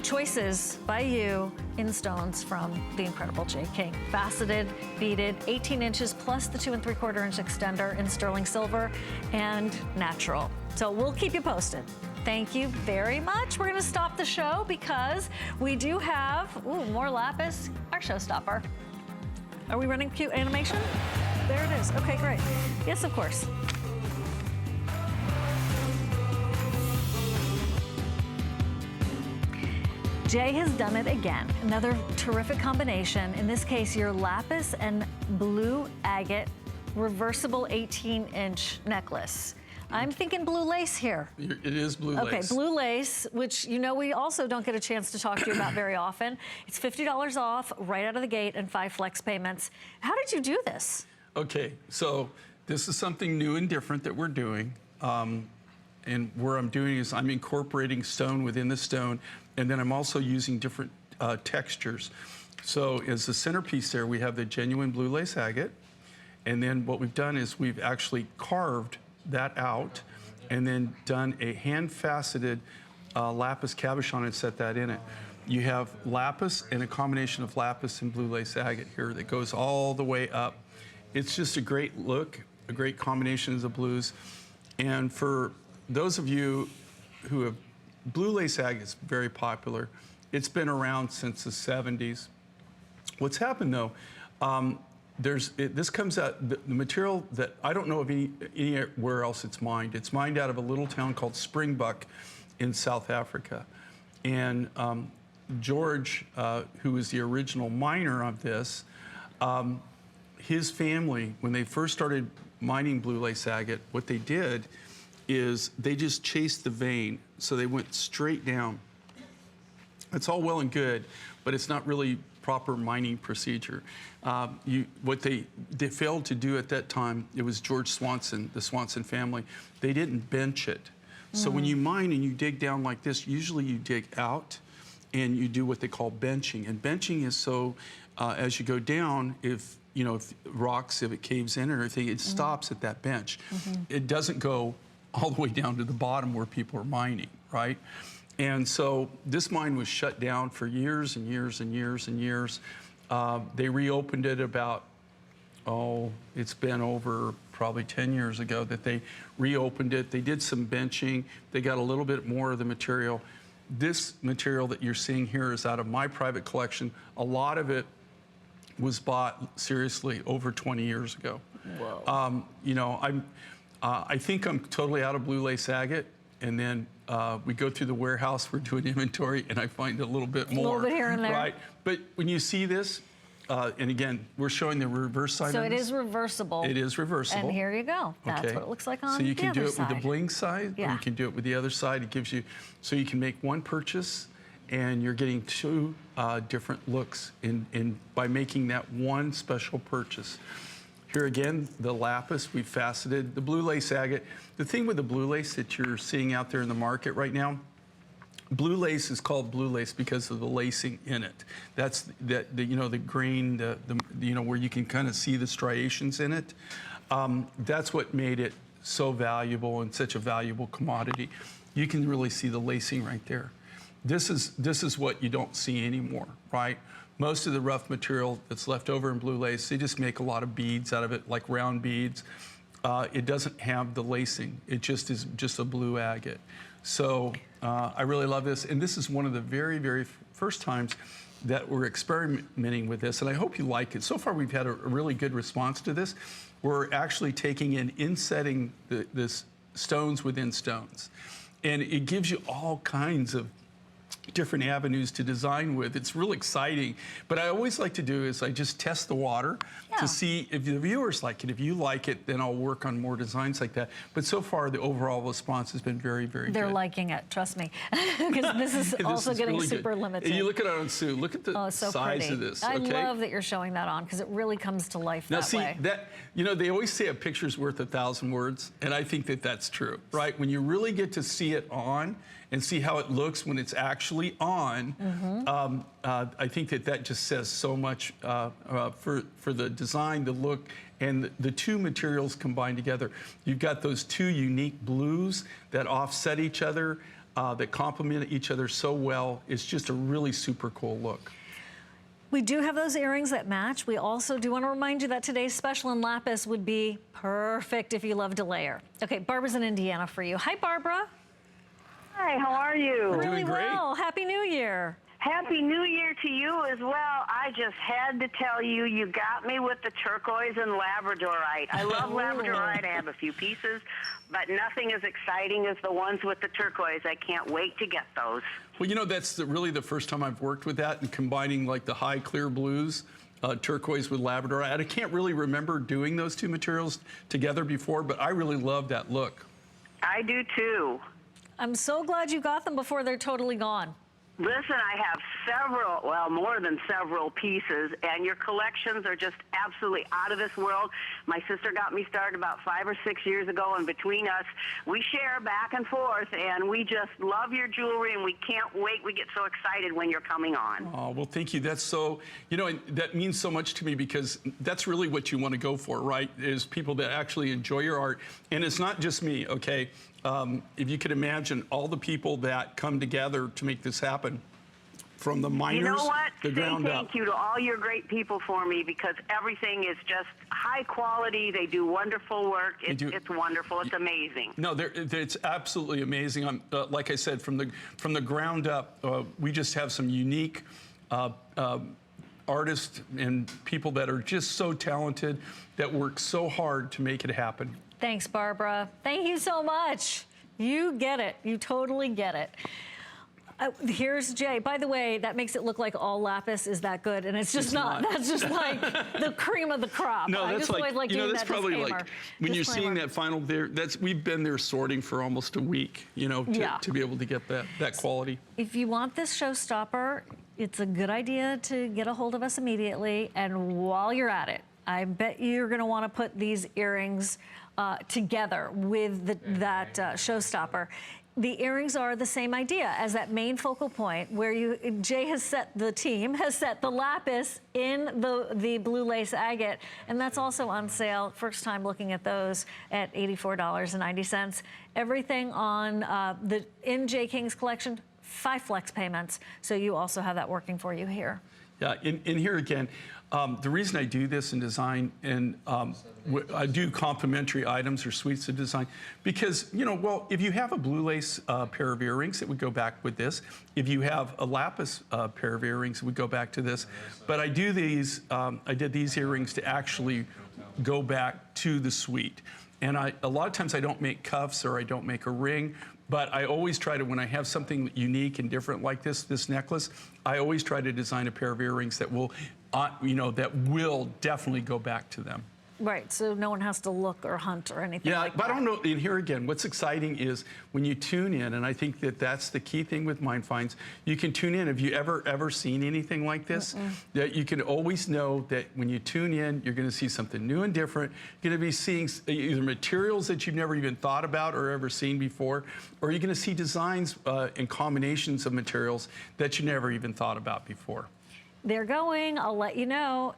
choices by you in stones from the incredible J. King. Faceted, beaded, 18 inches plus the 2 3/4 inch extender in sterling silver and natural. So we'll keep you posted. Thank you very much. We're going to stop the show because we do have, more lapis, our showstopper. Are we running cute animation? There it is. Okay, great. Yes, of course. Jay has done it again. Another terrific combination. In this case, your lapis and blue agate reversible 18-inch necklace. I'm thinking blue lace here. It is blue lace. Okay, blue lace, which you know we also don't get a chance to talk to you about very often. It's $50 off right out of the gate and 5 flex payments. How did you do this? Okay, so this is something new and different that we're doing. And where I'm doing is I'm incorporating stone within the stone, and then I'm also using different textures. So as the centerpiece there, we have the genuine blue lace agate. And then what we've done is we've actually carved that out and then done a hand-faceted lapis cabochon and set that in it. You have lapis and a combination of lapis and blue lace agate here that goes all the way up. It's just a great look, a great combination of the blues. And for those of you who have, blue lace agate is very popular. It's been around since the 70s. What's happened though, this comes out, the material that I don't know of anywhere else it's mined. It's mined out of a little town called Springbok in South Africa. And George, who is the original miner of this, his family, when they first started mining blue lace agate, what they did is they just chased the vein. So they went straight down. It's all well and good, but it's not really proper mining procedure. What they failed to do at that time, it was George Swanson, the Swanson family, they didn't bench it. So when you mine and you dig down like this, usually you dig out and you do what they call benching. And benching is so, as you go down, if rocks, if it caves in or anything, it stops at that bench. It doesn't go all the way down to the bottom where people are mining, right? And so this mine was shut down for years and years and years and years. They reopened it about, it's been over probably 10 years ago that they reopened it. They did some benching. They got a little bit more of the material. This material that you're seeing here is out of my private collection. A lot of it was bought, seriously, over 20 years ago. Whoa. You know, I think I'm totally out of blue lace agate, and then we go through the warehouse, we're doing inventory, and I find a little bit more. A little bit here and there. Right? But when you see this, and again, we're showing the reverse side So of it this. is reversible. It is reversible. And here you go. That's Okay. what it looks like on So you the can other do it side. with the bling side, or Yeah. you can do it with the other side. It gives you, so you can make one purchase, and you're getting two different looks by making that one special purchase. Here again, the lapis, we faceted. The blue lace agate. The thing with the blue lace that you're seeing out there in the market right now, blue lace is called blue lace because of the lacing in it. That's the you know, the grain, you know, where you can kind of see the striations in it. That's what made it so valuable and such a valuable commodity. You can really see the lacing right there. This is what you don't see anymore, right? Most of the rough material that's left over in blue lace, they just make a lot of beads out of it, like round beads. It doesn't have the lacing. It just is just a blue agate. So I really love this. And this is one of the very, very first times that we're experimenting with this. And I hope you like it. So far, we've had a really good response to this. We're actually taking in insetting this stones within stones. And it gives you all kinds of different avenues to design with. It's real exciting. But I always like to do is I just test the water to see if the viewers like it. If you like it, then I'll work on more designs like that. But so far, the overall response has been very, very good. They're liking it, trust me. Because this is also getting really super good. limited. And you look at it on Sue. Look at the so size pretty. of this. I Okay? love that you're showing that on because it really comes to life Now, that see, way. you know, they always say a picture's worth 1,000 words, and I think that that's true, right? When you really get to see it on and see how it looks when it's actually on, I think that just says so much for the design, the look, and the two materials combined together. You've got those two unique blues that offset each other, that complement each other so well. It's just a really super cool look. We do have those earrings that match. We also do want to remind you that today's special in lapis would be perfect if you love to layer. Okay, Barbara's in Indiana for you. Hi, Barbara. Hi, how are you? We're Really doing great. well. Happy New Year. Happy New Year to you as well. I just had to tell you, you got me with the turquoise and labradorite. I love labradorite. I have a few pieces, but nothing as exciting as the ones with the turquoise. I can't wait to get those. Well, you know, that's really the first time I've worked with that and combining like the high clear blues, turquoise with labradorite. I can't really remember doing those two materials together before, but I really love that look. I do too. I'm so glad you got them before they're totally gone. Listen, I have several, well, more than several pieces, and your collections are just absolutely out of this world. My sister got me started about 5 or 6 years ago, and between us, we share back and forth, and we just love your jewelry, and we can't wait. We get so excited when you're coming on. Oh, well, thank you. That's so, you know, and that means so much to me because that's really what you want to go for, right? Is people that actually enjoy your art. And it's not just me, okay? If you could imagine all the people that come together to make this happen, from the miners, you know what? the ground up. Thank you to all your great people for me because everything is just high quality. They do wonderful work. It's wonderful. It's amazing. No, it's absolutely amazing. Like I said, from the ground up, we just have some unique artists and people that are just so talented that work so hard to make it happen. Thanks, Barbara. Thank you so much. You get it. You totally get it. Here's Jay. By the way, that makes it look like all lapis is that good, and it's just not. That's just like the cream of the crop. No, that's like you know, that's probably disclaimer. like when you're seeing that final there. We've been there sorting for almost a week, you know, to be able to get that quality. If you want this showstopper, it's a good idea to get a hold of us immediately. And while you're at it, I bet you're going to want to put these earrings together with that showstopper. The earrings are the same idea as that main focal point where Jay has set, the team has set the lapis in the blue lace agate, and that's also on sale. First time looking at those at $84.90. Everything on in Jay King's collection, 5 flex payments, so you also have that working for you here. Yeah, in here again, the reason I do this in design and I do complementary items or suites of design because, you know, well, if you have a blue lace pair of earrings, it would go back with this. If you have a lapis pair of earrings, it would go back to this. But I do these, I did these earrings to actually go back to the suite. And a lot of times I don't make cuffs or I don't make a ring, but I always try to, when I have something unique and different like this necklace, I always try to design a pair of earrings that will, you know, that will definitely go back to them. Right, so no one has to look or hunt or anything like that. Yeah, but I don't know, and here again, what's exciting is when you tune in, and I think that that's the key thing with Mind Finds, you can tune in. Have you ever seen anything like this? That you can always know that when you tune in, you're gonna see something new and different. You're gonna be seeing either materials that you've never even thought about or ever seen before, or you're gonna see designs and combinations of materials that you never even thought about before. They're going, I'll let you know.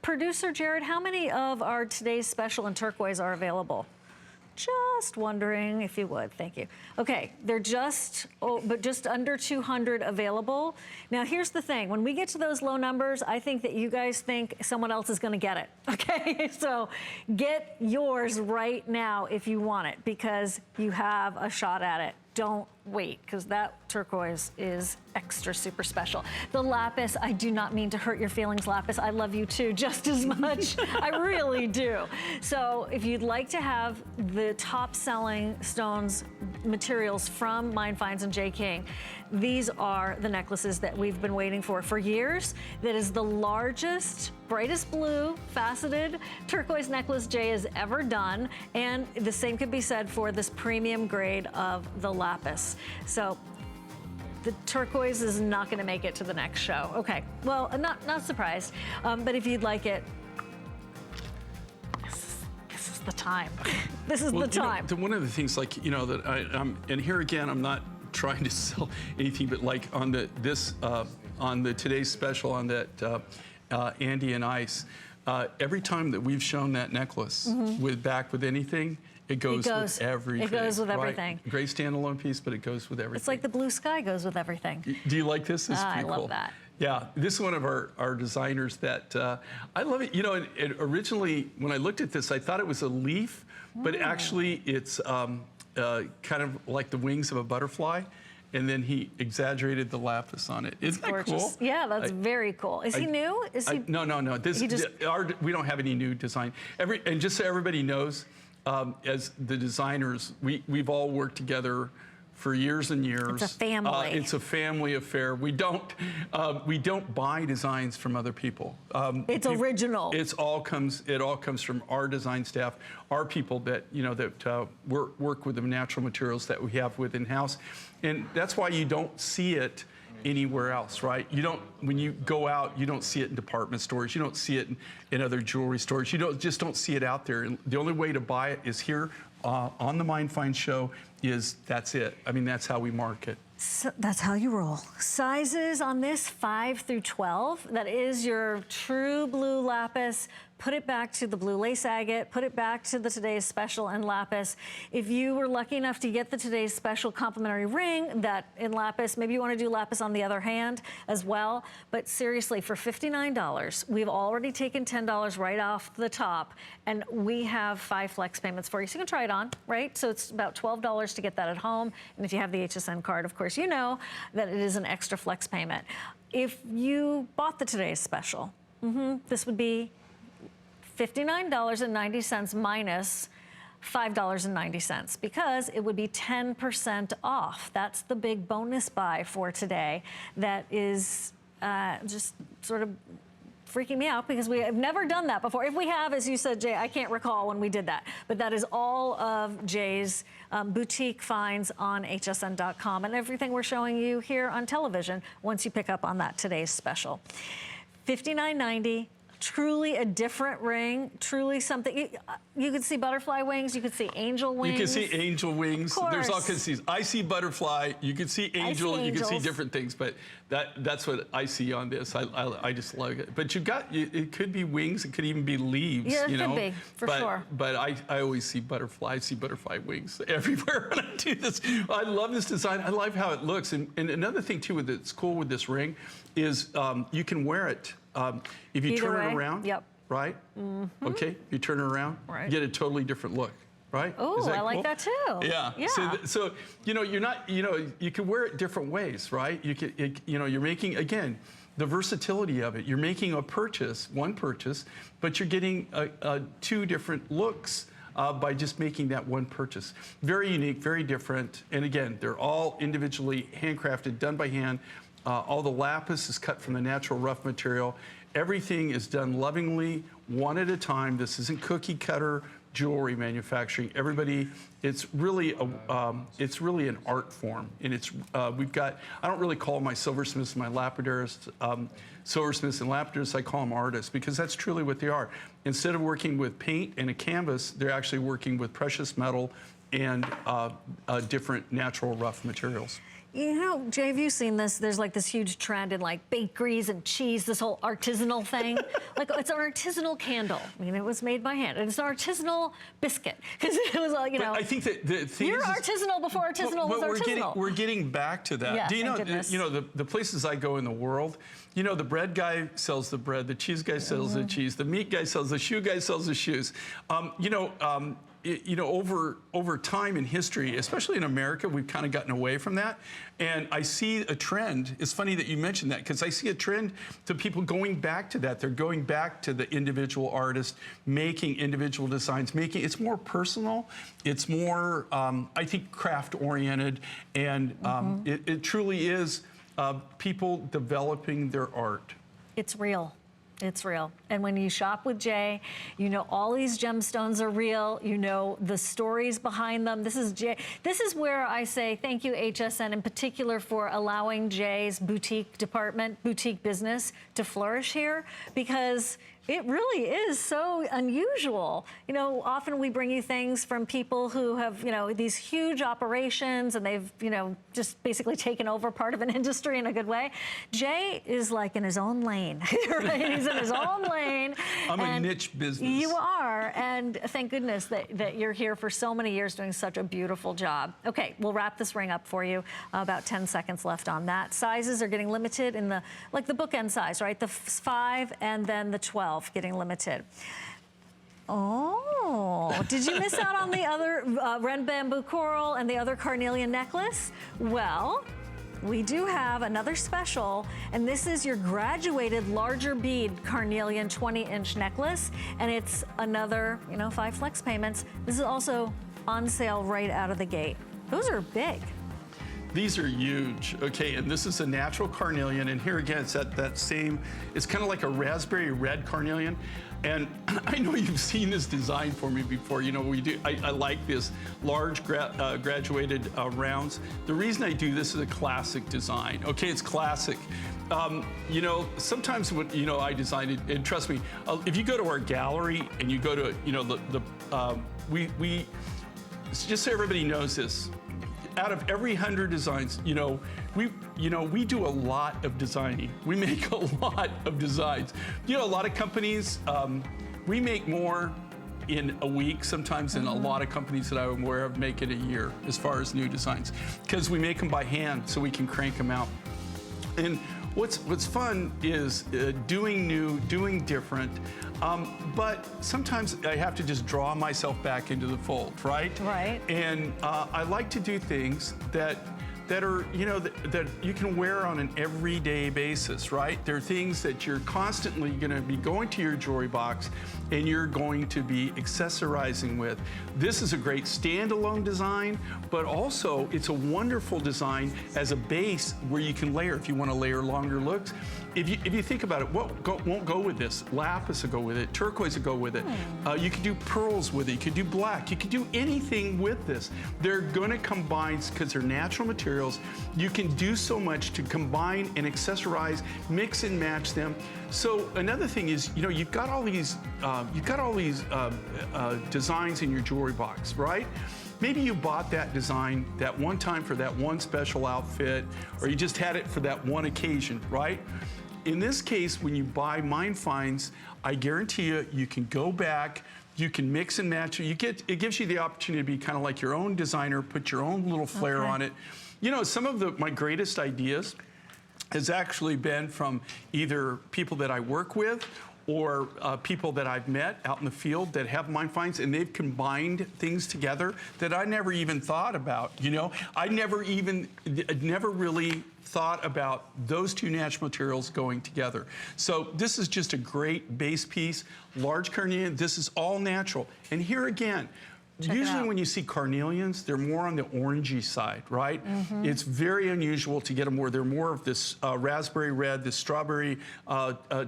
Producer Jared, how many of our today's special in turquoise are available? Just wondering if you would, thank you. Okay, they're just under 200 available. Now here's the thing, when we get to those low numbers, I think that you guys think someone else is gonna get it, okay? So get yours right now if you want it because you have a shot at it. Don't wait, because that turquoise is extra super special. The lapis, I do not mean to hurt your feelings, lapis. I love you too, just as much. I really do. So if you'd like to have the top selling stones materials from Mind Finds and Jay King, these are the necklaces that we've been waiting for years. That is the largest, brightest blue, faceted turquoise necklace Jay has ever done. And the same could be said for this premium grade of the lapis. So the turquoise is not gonna make it to the next show. Okay, well, not surprised, but if you'd like it, this is the time. This is the time. You know, one of the things, like, you know, that and here again, I'm not trying to sell anything, but like on the today's special on that Andy and Ice, every time that we've shown that necklace back with anything, it goes with everything. It goes with everything. Right? Great standalone piece, but it goes with everything. It's like the blue sky goes with everything. Do you like this? This is pretty I love cool. that. Yeah, this is one of our designers that I love it. You know, originally when I looked at this, I thought it was a leaf, but actually it's kind of like the wings of a butterfly. And then he exaggerated the lapis on it. Isn't that cool? Yeah, that's very cool. Is he new? Is he? No. We don't have any new design. And just so everybody knows, as the designers, we've all worked together for years and years. It's a family. It's a family affair. We don't buy designs from other people. It's original. It all comes from our design staff, our people that work with the natural materials that we have within house, and that's why you don't see it anywhere else, right? When you go out, you don't see it in department stores. You don't see it in other jewelry stores. You just don't see it out there. And the only way to buy it is here on the Mind Find show. That's it. I mean, that's how we market. So that's how you roll. Sizes on this 5 through 12. That is your true blue lapis. Put it back to the blue lace agate, put it back to the today's special and lapis. If you were lucky enough to get the today's special complimentary ring that in lapis, maybe you want to do lapis on the other hand as well. But seriously, for $59, we've already taken $10 right off the top, and we have 5 flex payments for you. So you can try it on, right? So it's about $12 to get that at home. And if you have the HSN card, of course, you know that it is an extra flex payment. If you bought the today's special, this would be $59.90 minus $5.90 because it would be 10% off. That's the big bonus buy for today. That is just sort of freaking me out because we have never done that before. If we have, as you said, Jay, I can't recall when we did that. But that is all of Jay's boutique finds on hsn.com and everything we're showing you here on television once you pick up on that today's special. $59.90. truly a different ring, truly something. You could see butterfly wings, you could see angel wings. You can see angel wings. There's all kinds of things. I see butterfly. You can see angel. You can see different things, but that's what I see on this. I just love it. But it could be wings. It could even be leaves. Yeah, it could be, for sure. But I always see butterfly. I see butterfly wings everywhere when I do this. I love this design. I love how it looks. And another thing too that's cool with this ring is you can wear it if you turn it around. Yep. Right? Okay, you turn it around, right. You get a totally different look, right? Oh, I like that too. Yeah. So you can wear it different ways, right? You're making, again, the versatility of it. You're making one purchase, but you're getting two different looks by just making that one purchase. Very unique, very different. And again, they're all individually handcrafted, done by hand. All the lapis is cut from the natural rough material. Everything is done lovingly, one at a time. This isn't cookie cutter jewelry manufacturing. It's really an art form, and I don't really call my silversmiths my lapidarists, silversmiths and lapidarists. I call them artists because that's truly what they are. Instead of working with paint and a canvas, they're actually working with precious metal and different natural rough materials. You know, Jay, have you seen this? There's like this huge trend in like bakeries and cheese, this whole artisanal thing. Like it's an artisanal candle. I mean, it was made by hand. And it's an artisanal biscuit. Because it was like, But I think that the thing you're artisanal before artisanal was artisanal. We're getting back to that. Yeah, Do you know, the places I go in the world, the bread guy sells the bread, the cheese guy sells the cheese, the meat guy sells the shoe guy sells the shoes. Over time in history, especially in America, we've kind of gotten away from that. And I see a trend. It's funny that you mentioned that because I see a trend to people going back to that. They're going back to the individual artist, making individual designs, it's more personal. It's more, I think, craft oriented. And it truly is people developing their art. It's real. It's real. And when you shop with Jay, you know all these gemstones are real. You know the stories behind them. This is Jay. This is where I say thank you, HSN, in particular, for allowing Jay's boutique department, boutique business to flourish here, because it really is so unusual. Often we bring you things from people who have, these huge operations and they've, just basically taken over part of an industry in a good way. Jay is like in his own lane, right? He's in his own lane. I'm a niche business. You are, and thank goodness that you're here for so many years doing such a beautiful job. Okay, we'll wrap this ring up for you. About 10 seconds left on that. Sizes are getting limited in the bookend size, right? The 5 and then the 12 getting limited. Oh, did you miss out on the other red bamboo coral and the other carnelian necklace? Well, we do have another special, and this is your graduated larger bead carnelian 20-inch necklace, and it's another, 5 flex payments. This is also on sale right out of the gate. Those are big. These are huge, okay, and this is a natural carnelian, and here again, it's that same, it's kind of like a raspberry red carnelian, and I know you've seen this design for me before. I like this large graduated rounds. The reason I do this is a classic design, okay, it's classic. Sometimes when, I design it, and trust me, if you go to our gallery and you go to, we just so everybody knows this, out of every 100 designs, we do a lot of designing. We make a lot of designs. A lot of companies, we make more in a week sometimes than a lot of companies that I'm aware of make in a year as far as new designs, because we make them by hand so we can crank them out. And what's fun is doing new, doing different, but sometimes I have to just draw myself back into the fold, right? Right. And I like to do things that are, that you can wear on an everyday basis, right? They're things that you're constantly going to be going to your jewelry box and you're going to be accessorizing with. This is a great standalone design, but also it's a wonderful design as a base where you can layer if you want to layer longer looks. if you think about it, won't go with this? Lapis will go with it. Turquoise will go with it. You could do pearls with it. You could do black. You could do anything with this. They're going to combine because they're natural materials. You can do so much to combine and accessorize, mix and match them. So another thing is, you know, you've got all these designs in your jewelry box, right? Maybe you bought that design that one time for that one special outfit, or you just had it for that one occasion, right? In this case, when you buy Mind Finds, I guarantee you, you can go back, you can mix and match. It gives you the opportunity to be kind of like your own designer, put your own little flair on it. You know, some of my greatest ideas has actually been from either people that I work with or people that I've met out in the field that have Mind Finds, and they've combined things together that I never even thought about, you know? I never really thought about those two natural materials going together. So this is just a great base piece, large carnelian. This is all natural. And here again, usually when you see carnelians, they're more on the orangey side, right? It's very unusual to get them where they're more of this raspberry red, this strawberry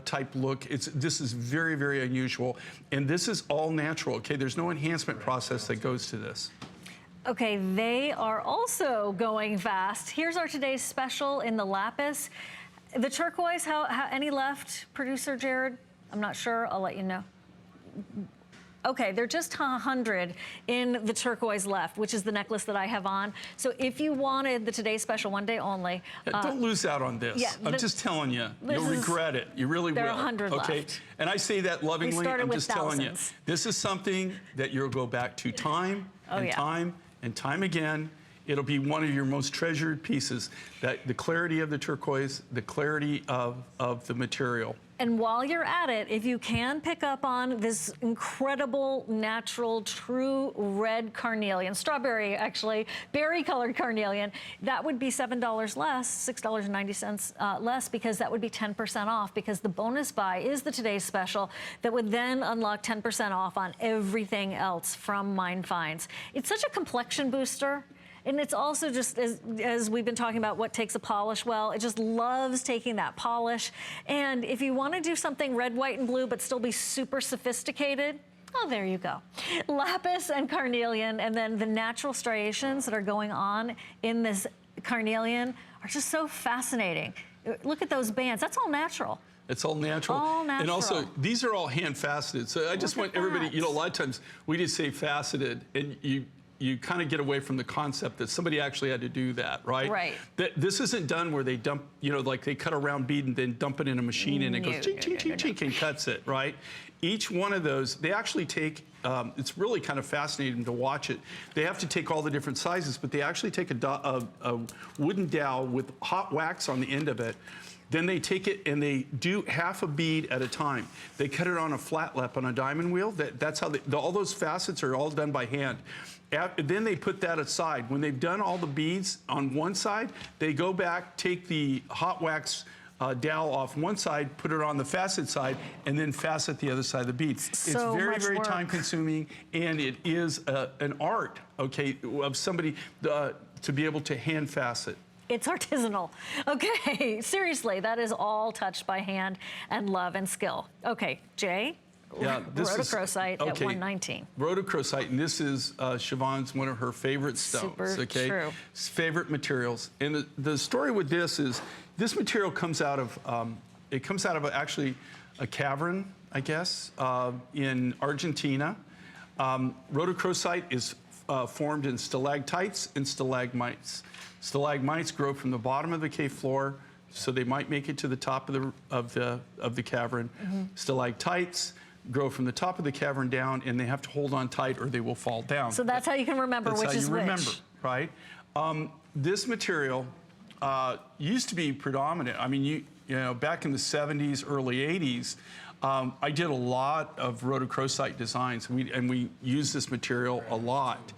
type look. This is very, very unusual. And this is all natural, okay? There's no enhancement process that goes to this. Okay, they are also going fast. Here's our today's special in the lapis. The turquoise, how any left, producer Jared? I'm not sure, I'll let you know. Okay, they're just 100 in the turquoise left, which is the necklace that I have on. So if you wanted the today's special, one day only. Don't lose out on this. Yeah, I'm just telling you, you'll regret it. You really will. There are 100 okay? left. And I say that lovingly. We started I'm with just thousands. telling you, this is something that you'll go back to time and time and time again. It'll be one of your most treasured pieces. That the clarity of the turquoise, the clarity of the material. And while you're at it, if you can pick up on this incredible, natural, true red carnelian, strawberry, actually, berry-colored carnelian, that would be $7 less, $6.90 less, because that would be 10% off, because the bonus buy is the today's special that would then unlock 10% off on everything else from Mind Finds. It's such a complexion booster. And it's also just, as we've been talking about, what takes a polish well, it just loves taking that polish. And if you want to do something red, white, and blue, but still be super sophisticated, oh, there you go. Lapis and carnelian, and then the natural striations that are going on in this carnelian are just so fascinating. Look at those bands. That's all natural. It's all natural. All natural. And also, these are all hand faceted. So I just want everybody, you know, a lot of times we just say faceted, and you kind of get away from the concept that somebody actually had to do that, right? Right. This isn't done where they dump, you know, like they cut a round bead and then dump it in a machine and it goes chink, chink, chink, chink, and cuts it, right? Each one of those, they actually take, it's really kind of fascinating to watch it. They have to take all the different sizes, but they actually take a wooden dowel with hot wax on the end of it. Then they take it and they do half a bead at a time. They cut it on a flat lap on a diamond wheel. That's how all those facets are all done by hand. Then they put that aside. When they've done all the beads on one side, they go back, take the hot wax dowel off one side, put it on the facet side, and then facet the other side of the bead. It's very, very time consuming, and it is an art, okay, of somebody to be able to hand facet. It's artisanal. Okay, seriously, that is all touched by hand and love and skill. Okay, Jay? Yeah, this rhodochrosite at $119. Rhodochrosite, and this is Siobhan's one of her favorite stones. Super true. Favorite materials. And the story with this is, this material comes out of actually a cavern, I guess, in Argentina. Rhodochrosite is formed in stalactites and stalagmites. Stalagmites grow from the bottom of the cave floor, so they might make it to the top of the cavern. Stalactites grow from the top of the cavern down, and they have to hold on tight or they will fall down. So that's how you can remember which is which. That's how you remember, right? This material used to be predominant. I mean, you know, back in the 70s, early 80s, I did a lot of rhodochrosite designs, and we used this material a lot.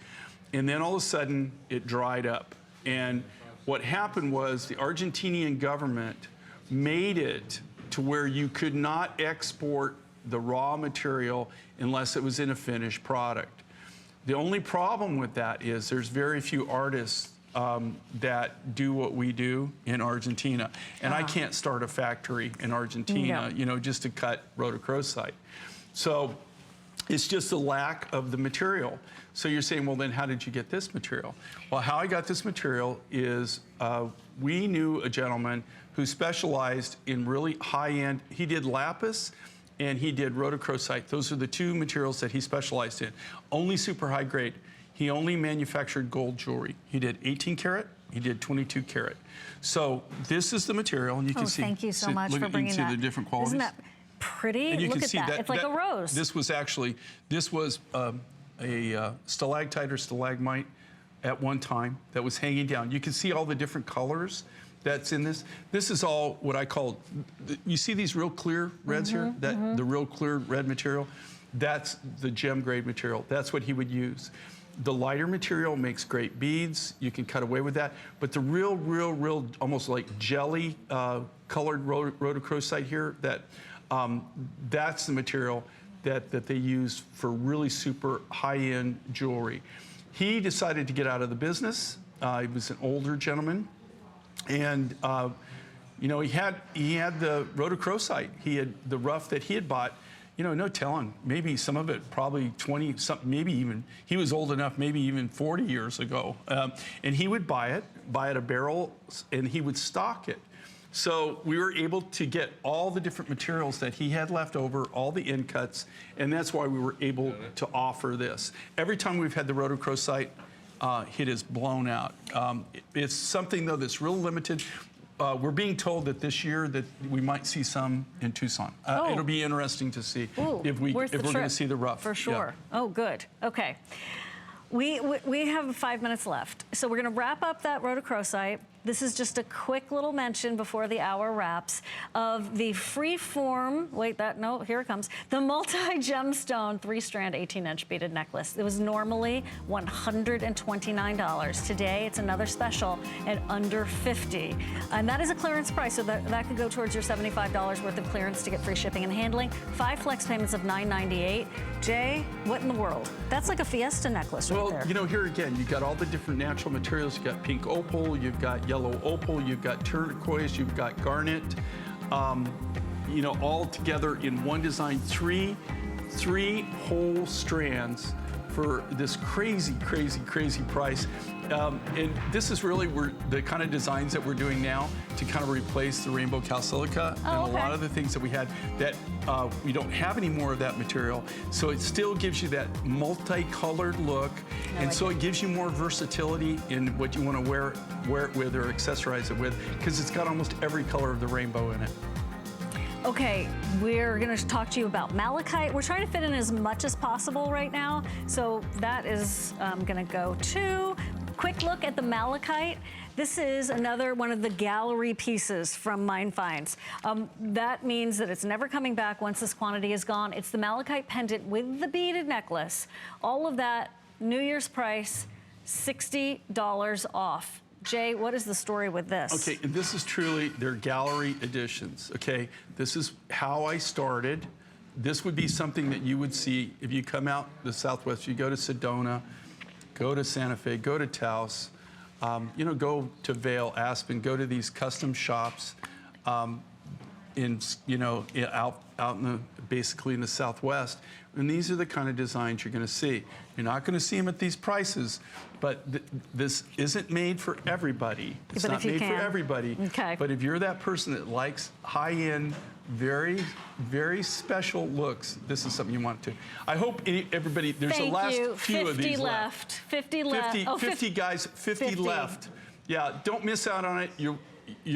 And then all of a sudden, it dried up. And what happened was the Argentinian government made it to where you could not export the raw material unless it was in a finished product. The only problem with that is there's very few artists that do what we do in Argentina. And I can't start a factory in Argentina, No. you know, just to cut rhodochrosite. So it's just a lack of the material. So you're saying, well, then how did you get this material? Well, how I got this material is we knew a gentleman who specialized in really high-end, he did lapis and he did rhodochrosite. Those are the two materials that he specialized in. Only super high grade. He only manufactured gold jewelry. He did 18 karat, he did 22 karat. So this is the material, and you can see. Thank you so much for bringing that. You can see the different qualities. Isn't that pretty? And you Look can at see that. It's like a rose. This was a stalactite or stalagmite at one time that was hanging down. You can see all the different colors that's in this. This is all what I call, you see these real clear reds here? The real clear red material? That's the gem grade material. That's what he would use. The lighter material makes great beads. You can cut away with that. But the real, almost like jelly colored rhodochrosite here, that's the material that they use for really super high-end jewelry. He decided to get out of the business. He was an older gentleman. And you know, he had the rhodochrosite. He had the rough that he had bought. You know, no telling. Maybe some of it, probably 20 something. Maybe even he was old enough. Maybe even 40 years ago. And he would buy it a barrel, and he would stock it. So we were able to get all the different materials that he had left over, all the end cuts, and that's why we were able to offer this. Every time we've had the rhodochrosite, it is blown out. It's something, though, that's real limited. We're being told that this year that we might see some in Tucson. It'll be interesting to see if we're going to see the rough. For sure. Yeah. Oh, good. Okay. We have 5 minutes left. So we're going to wrap up that rhodochrosite. This is just a quick little mention before the hour wraps of the free-form, here it comes, the multi-gemstone 3-strand 18-inch beaded necklace. It was normally $129. Today, it's another special at under $50. And that is a clearance price, so that could go towards your $75 worth of clearance to get free shipping and handling. 5 flex payments of $998. Jay, what in the world? That's like a Fiesta necklace right there. Well, you know, here again, you've got all the different natural materials. You've got pink opal, you've got yellow opal, you've got turquoise, you've got garnet, you know, all together in one design. Three whole strands for this crazy price. And this is really the kind of designs that we're doing now to kind of replace the rainbow calsilica and a lot of the things that we had that we don't have any more of that material. So it still gives you that multicolored look. And so it gives you more versatility in what you want to wear it with or accessorize it with, because it's got almost every color of the rainbow in it. Okay, we're going to talk to you about malachite. We're trying to fit in as much as possible right now. So that is going to go to quick look at the malachite. This is another one of the gallery pieces from Mine Finds. That means that it's never coming back once this quantity is gone. It's the malachite pendant with the beaded necklace. All of that, New Year's price, $60 off. Jay, what is the story with this? Okay, and this is truly their gallery editions, okay? This is how I started. This would be something that you would see if you come out the Southwest. You go to Sedona, go to Santa Fe, go to Taos, you know, go to Vail, Aspen, go to these custom shops out in basically in the Southwest. And these are the kind of designs you're going to see. You're not going to see them at these prices, but this isn't made for everybody. It's not made for everybody. Okay. But if you're that person that likes high-end, very special looks, this is something you want to. I hope everybody, there's the last few of these left. 50 left. 50 guys, 50 left. Yeah, don't miss out on it. You're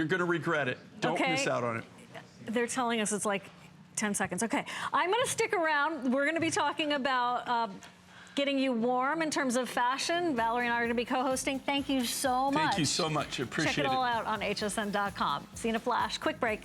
going to regret it. Don't miss out on it. They're telling us it's like 10 seconds. Okay, I'm going to stick around. We're going to be talking about getting you warm in terms of fashion. Valerie and I are going to be co-hosting. Thank you so much. Thank you so much. I appreciate it. Check it all out on hsn.com. See you in a flash. Quick break.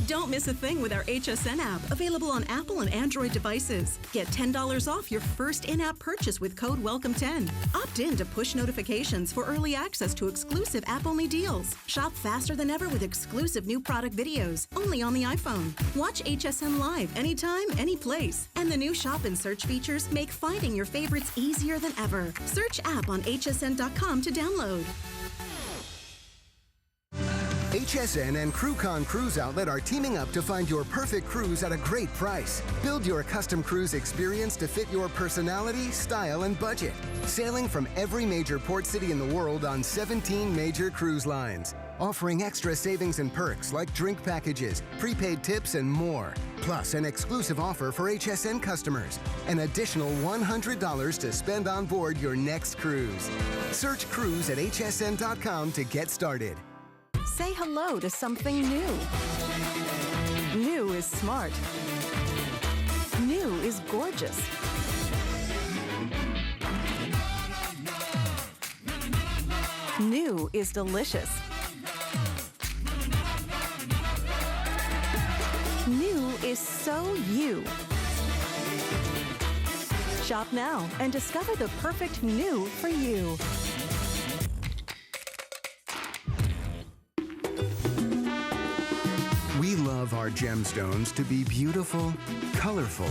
Don't Don't miss a thing with our HSN app, available on Apple and Android devices. Get $10 off your first in-app purchase with code WELCOME10. Opt in to push notifications for early access to exclusive app-only deals. Shop faster than ever with exclusive new product videos, only on the iPhone. Watch HSN Live anytime, any place. And the new shop and search features make finding your favorites easier than ever. Search app on hsn.com to download. HSN and CrewCon Cruise Outlet are teaming up to find your perfect cruise at a great price. Build your custom cruise experience to fit your personality, style, and budget. Sailing from every major port city in the world on 17 major cruise lines. Offering extra savings and perks like drink packages, prepaid tips, and more. Plus, an exclusive offer for HSN customers. An additional $100 to spend on board your next cruise. Search cruise at hsn.com to get started. Say hello to something new. New is smart. New is gorgeous. New is delicious. New is so you. Shop now and discover the perfect new for you. We love our gemstones to be beautiful, colorful,